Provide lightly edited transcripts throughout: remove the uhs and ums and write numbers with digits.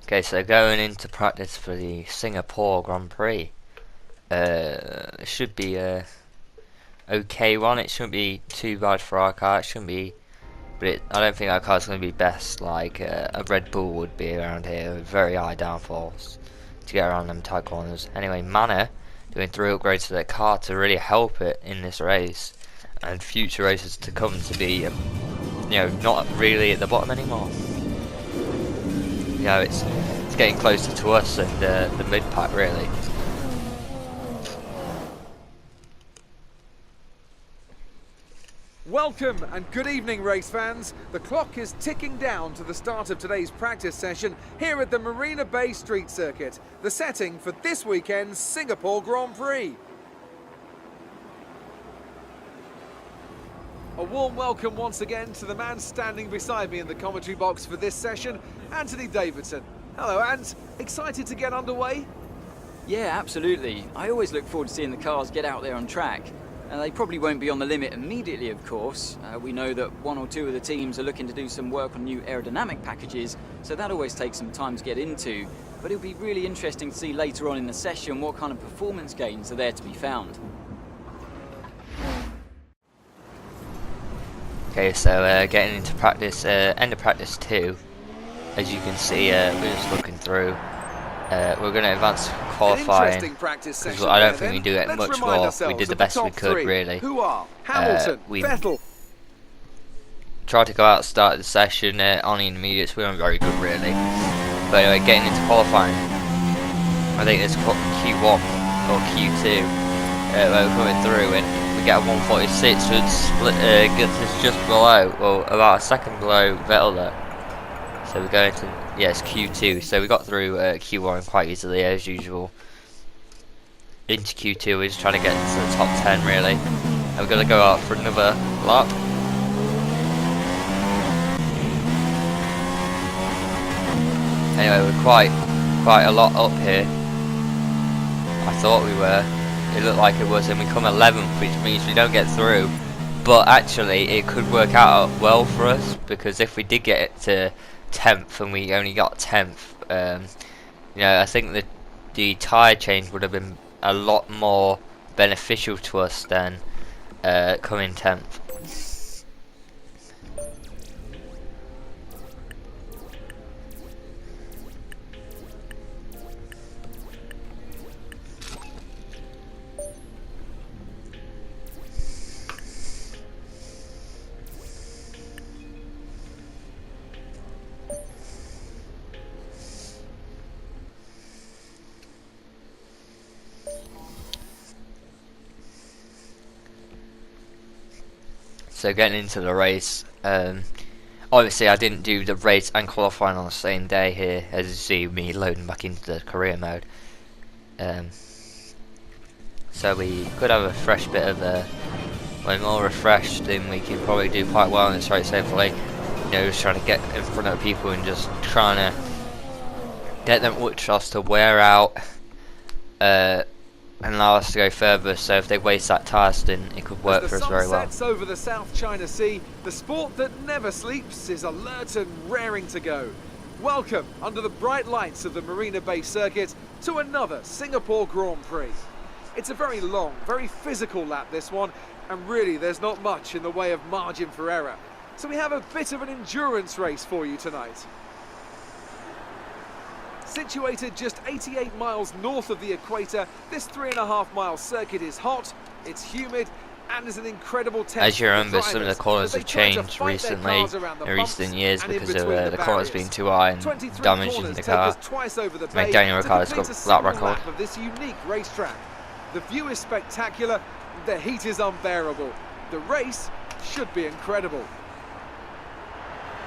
Okay, so going into practice for the Singapore Grand Prix. It should be a okay one. It shouldn't be too bad for our car. It shouldn't be, but I don't think our car's going to be best like a Red Bull would be around here, with very high downforce to get around them tight corners. Anyway, Manor doing 3 upgrades to their car to really help it in this race and future races to come to be, not really at the bottom anymore. It's getting closer to us and the mid pack really. Welcome and good evening, race fans. The clock is ticking down to the start of today's practice session here at the Marina Bay Street Circuit, the setting for this weekend's Singapore Grand Prix. A warm welcome once again to the man standing beside me in the commentary box for this session, Anthony Davidson. Hello, Ant. Excited to get underway? Yeah, absolutely. I always look forward to seeing the cars get out there on track. And they probably won't be on the limit immediately, of course. We know that 1 or 2 of the teams are looking to do some work on new aerodynamic packages, so that always takes some time to get into. But it'll be really interesting to see later on in the session what kind of performance gains are there to be found. Okay, so getting into practice, end of practice 2. As you can see, we're just looking through. We're going to advance qualifying because I don't think we do it much more. We did the best we could, really. Who are Hamilton, we Vettel. tried to go out at the start of the session on the intermediates. We weren't very good, really. But anyway, getting into qualifying, I think it's Q1 or Q2 where we're coming through, and we get a 146, which gets us just below, well, about a second below Vettel there. So we're going to, yes, Q2. So we got through Q1 quite easily as usual. Into Q2, we're just trying to get into the top 10 really. And we're going to go out for another lap. Anyway, we're quite a lot up here. I thought we were. It looked like it was, and we come 11th, which means we don't get through. But actually, it could work out well for us, because if we did get it to 10th and we only got 10th, I think the tyre change would have been a lot more beneficial to us than coming 10th. So getting into the race, obviously I didn't do the race and qualifying on the same day here, as you see me loading back into the career mode. So we could have a fresh bit of when more refreshed, then we can probably do quite well in this race hopefully. Just trying to get in front of people and just trying to get them ultras to wear out and allow us to go further, so if they waste that tyre stint, it could work for us very well. As the sun sets over the South China Sea, the sport that never sleeps is alert and raring to go. Welcome, under the bright lights of the Marina Bay Circuit, to another Singapore Grand Prix. It's a very long, very physical lap, this one, and really there's not much in the way of margin for error. So we have a bit of an endurance race for you tonight. Situated just 88 miles north of the equator, this 3.5-mile circuit is hot, it's humid, and is an incredible test. As you remember, some of the corners have changed recently, in recent years, because of the corners being too high and damaging the car. Make Daniel Ricciardo's got lap record. Of this unique racetrack. The view is spectacular, the heat is unbearable. The race should be incredible.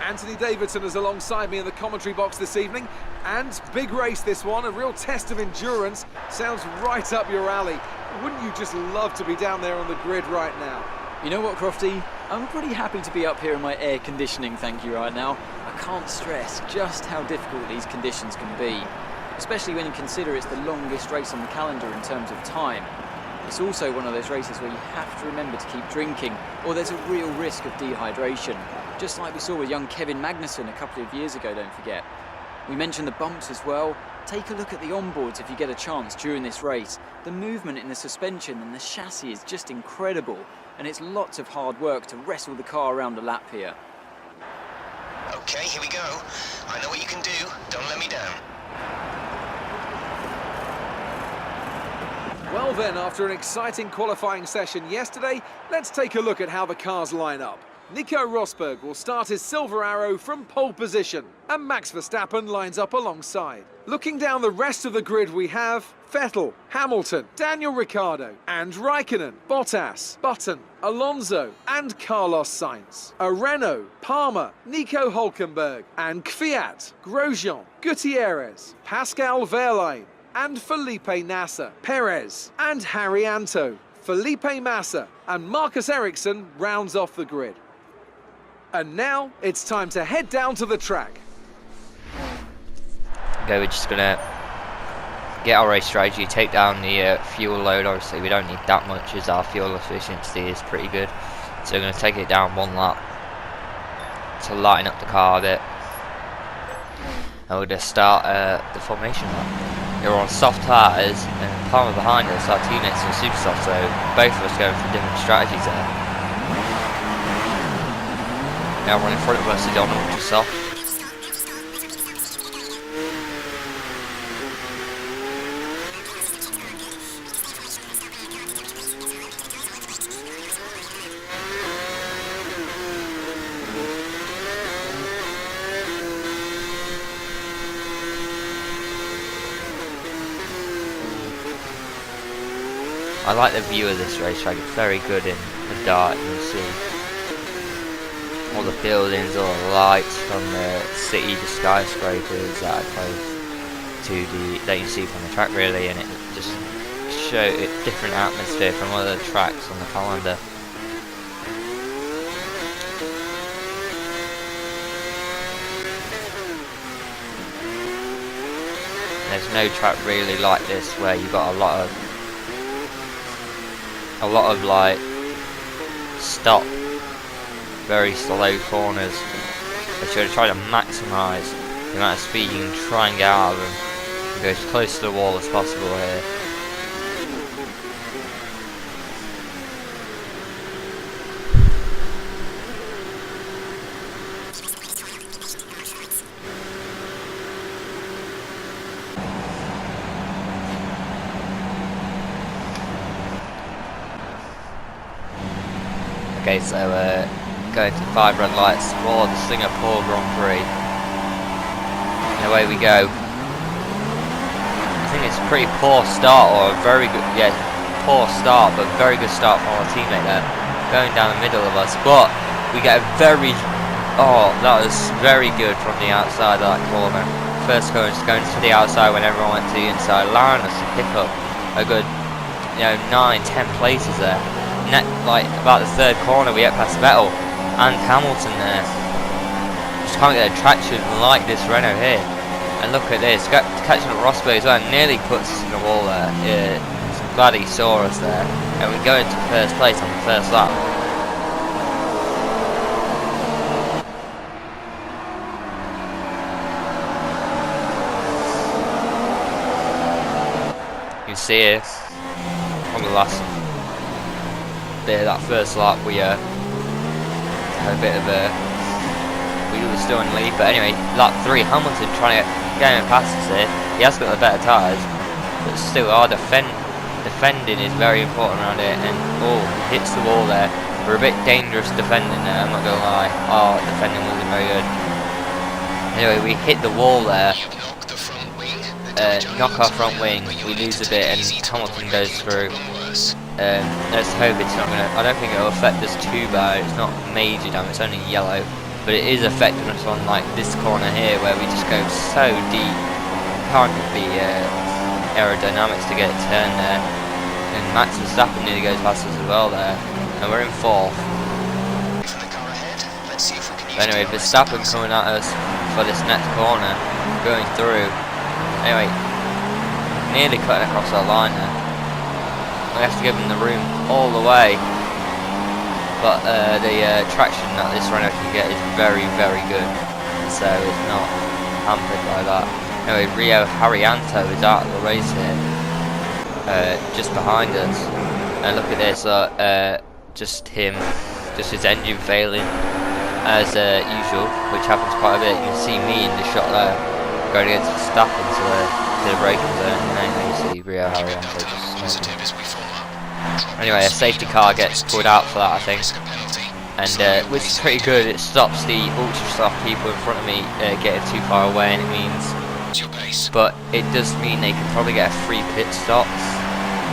Anthony Davidson is alongside me in the commentary box this evening, and big race this one, a real test of endurance. Sounds right up your alley. Wouldn't you just love to be down there on the grid right now? You know what, Crofty? I'm pretty happy to be up here in my air conditioning, thank you, right now. I can't stress just how difficult these conditions can be, especially when you consider it's the longest race on the calendar in terms of time. It's also one of those races where you have to remember to keep drinking, or there's a real risk of dehydration. Just like we saw with young Kevin Magnussen a couple of years ago, don't forget. We mentioned the bumps as well. Take a look at the onboards if you get a chance during this race. The movement in the suspension and the chassis is just incredible, and it's lots of hard work to wrestle the car around a lap here. Okay, here we go. I know what you can do. Don't let me down. Well then, after an exciting qualifying session yesterday, let's take a look at how the cars line up. Nico Rosberg will start his silver arrow from pole position, and Max Verstappen lines up alongside. Looking down the rest of the grid, we have Vettel, Hamilton, Daniel Ricciardo, and Raikkonen, Bottas, Button, Alonso, and Carlos Sainz. A Renault, Palmer, Nico Hülkenberg, and Kvyat, Grosjean, Gutierrez, Pascal Wehrlein, and Felipe Nasser, Perez, and Harry Anto. Felipe Massa and Marcus Ericsson rounds off the grid. And now it's time to head down to the track. Okay, we're just gonna get our race strategy, take down the fuel load. Obviously we don't need that much as our fuel efficiency is pretty good, so we're gonna take it down one lap to lighten up the car a bit, and we'll just start the formation lap. We're on soft tyres and Palmer behind us, our teammates are super soft, so both of us going for different strategies there. Now one in front of us is on ultra soft. I like the view of this racetrack, it's very good in the dark. You can see all the buildings, all the lights from the city, the skyscrapers that are close to that you see from the track really, and it just shows a different atmosphere from other tracks on the calendar. There's no track really like this where you've got a lot of like stop, very slow corners. So you're going to try to maximise the amount of speed you can try and get out of them and go as close to the wall as possible here. Okay, so going to 5 red lights for the Singapore Grand Prix. And away we go. I think it's a pretty poor start, or a very good, yeah, poor start, but very good start from our teammate there. Going down the middle of us, but we get a very, that was very good from the outside of that corner. First corner, just going to the outside when everyone went to the inside, allowing us to pick up a good, 9-10 places there. Like about the third corner we get past Vettel and Hamilton there. Just can't get a traction like this Renault here. And look at this, catching up Rosberg as well, nearly puts us in the wall there. Yeah, I'm glad he saw us there. And we go into first place on the first lap. You see it on the last there, that first lap we had a bit of we were still in the lead, but anyway, lap 3 Hamilton trying to get him past us here. He has got the better tyres, but still our defending is very important around here, and hits the wall there. We're a bit dangerous defending there, I'm not gonna lie. Our defending wasn't very good. Anyway, we hit the wall there, knock our front wing, we lose a bit, and Hamilton goes through. Let's hope it's not gonna, I don't think it'll affect us too bad. It's not major damage, it's only yellow, but it is affecting us on like this corner here where we just go so deep. Can't get the aerodynamics to get a turn there, and Max Verstappen nearly goes past us as well there, and we're in 4th. Anyway, Verstappen coming at us for this next corner, going through. Anyway, nearly cutting across our line there. We have to give him the room all the way, but the traction that this Renault can get is very, very good, so it's not hampered by that. Anyway, Rio Haryanto is out of the race here, just behind us. And look at this, just his engine failing as usual, which happens quite a bit. You can see me in the shot there, going against Verstappen to the braking zone, and then you see Rio Haryanto just anyway, a safety car gets pulled out for that, I think, and which is pretty good. It stops the ultra soft people in front of me getting too far away, and it means, but it does mean they can probably get a free pit stop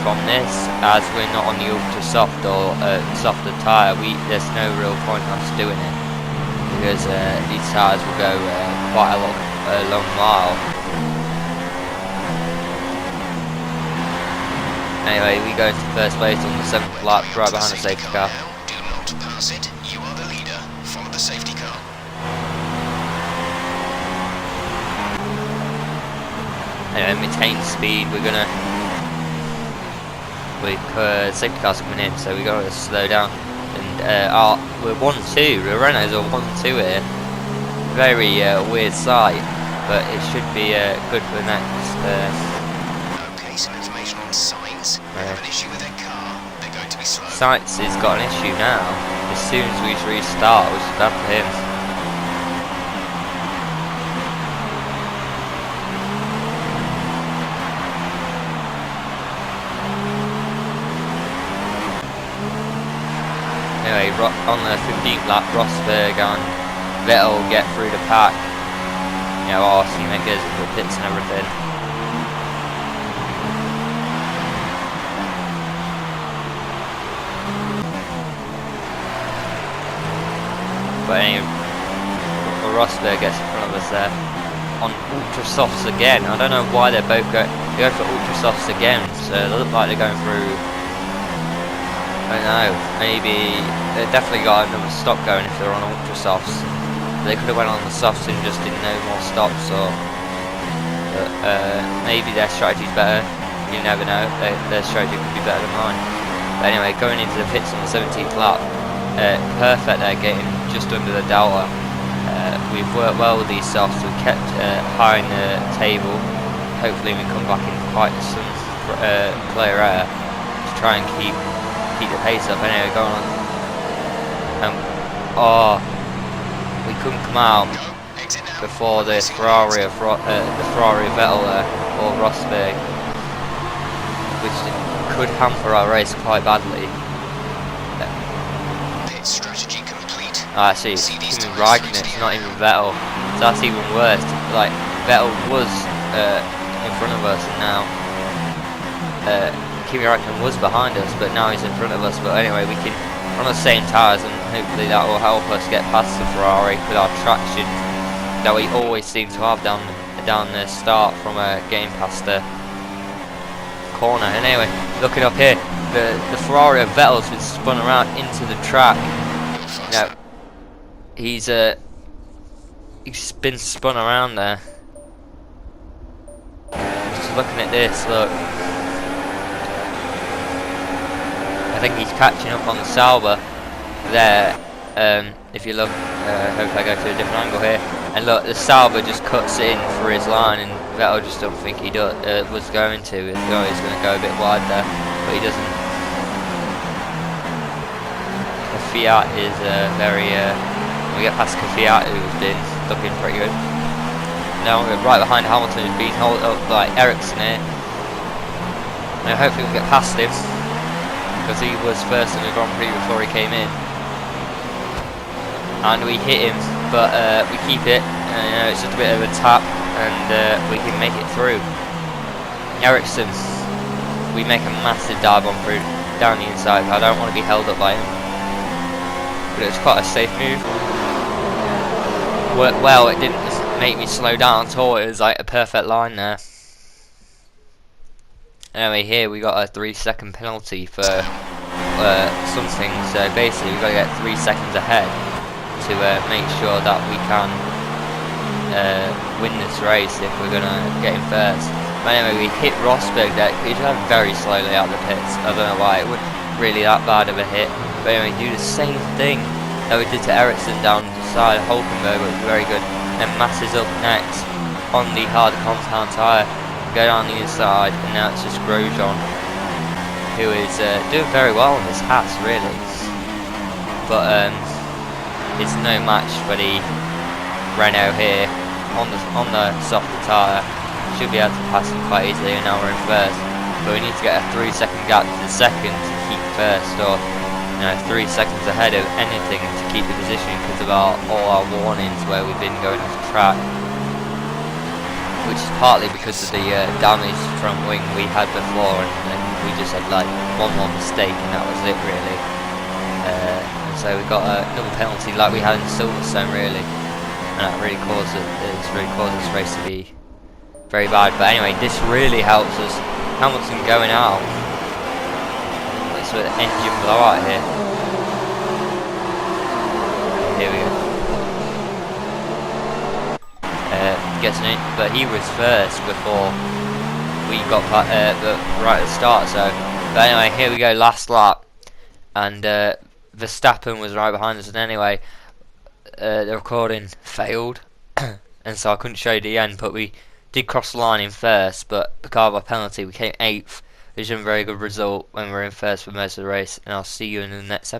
from this, as we're not on the ultra soft or softer tyre. There's no real point in us doing it, because these tyres will go quite a long mile. Anyway, we go into first place on the 7th lap, right behind the safety car. Do not pass it. You are the leader. Follow the safety car. Anyway, maintain speed. Safety car's coming in, so we gotta slow down. And we're 1-2. The Renaults are 1-2 here. Very weird sight, but it should be good for the next. Okay, some information on Sainz. They have an issue with their car. They're going to be slow. Sainz has got an issue now. As soon as we restart, which is bad for him. Anyway, on the 15th lap, Rosberg and Vettel get through the pack. You know, our teammate goes into the pits and everything. But anyway, Rosberg gets in front of us there on ultra softs again. I don't know why they're both going for ultra softs again. So they look like they're going through. I don't know. Maybe they definitely got another stop going if they're on ultra softs. They could have went on the softs and just did no more stops, or maybe their strategy's better. You never know. Their strategy could be better than mine. But anyway, going into the pits on the 17th lap. Perfect there, getting just under the delta. We've worked well with these softs. We've kept high in the table. Hopefully we come back in quite some clear air to try and keep the pace up. Anyway, going on. We couldn't come out before the Ferrari of Vettel there, or Rosberg, which could hamper our race quite badly. Strategy complete. Actually, it's even Raikkonen, it's not even Vettel. So that's even worse. Like, Vettel was in front of us, and now Kimi Raikkonen was behind us, but now he's in front of us. But anyway, we can run on the same tyres, and hopefully that will help us get past the Ferrari with our traction that we always seem to have down the start from getting past the corner. And anyway, looking up here, the Ferrari of Vettel's been spun around into the track. No, he's been spun around there. Just looking at this, look. I think he's catching up on the Sauber there. If you look, hopefully I go to a different angle here. And look, the Sauber just cuts in for his line, and Vettel just don't think he was going to. He's going to go a bit wide there, but he doesn't. Fiat is very. We get past Fiat, who's been looking pretty good. Now we're right behind Hamilton, who's been held up by Ericsson here. Now hopefully we'll get past him, because he was first in the Grand Prix before he came in. And we hit him, but we keep it. It's just a bit of a tap, and we can make it through. Ericsson, we make a massive dive on through down the inside. I don't want to be held up by him. But it was quite a safe move. Worked well, it didn't just make me slow down at all, it was like a perfect line there. Anyway, here we got a 3-second penalty for something, so basically we've got to get 3 seconds ahead to make sure that we can win this race if we're going to get in first. But anyway, we hit Rosberg there. He drove very slowly out of the pits. I don't know why, it wasn't really that bad of a hit. But anyway, do the same thing that we did to Ericsson down the side of Hulkenberg, which was very good. And Mass is up next. on the hard compound tyre, go down the inside, and now it's just Grosjean, who is doing very well on his hats, really. But it's no match for the Renault here on the softer tyre. Should be able to pass him quite easily, and now we're in first. But we need to get a 3-second gap to the second to keep first, or 3 seconds ahead of anything to keep the position because of all our warnings where we've been going off track, which is partly because of the damage from wing we had before, and we just had like one more mistake and that was it really. And so we got another penalty like we had in Silverstone really, and that really caused this race to be very bad. But anyway, this really helps us. Hamilton going out. Let's do an engine blowout here. Here we go. Gets in, but he was first before we got right at the start. So, but anyway, here we go, last lap, and Verstappen was right behind us. And anyway, the recording failed, and so I couldn't show you the end. But we did cross the line in first, but because of our penalty, we came 8th, which is a very good result when we're in first for most of the race. And I'll see you in the next episode.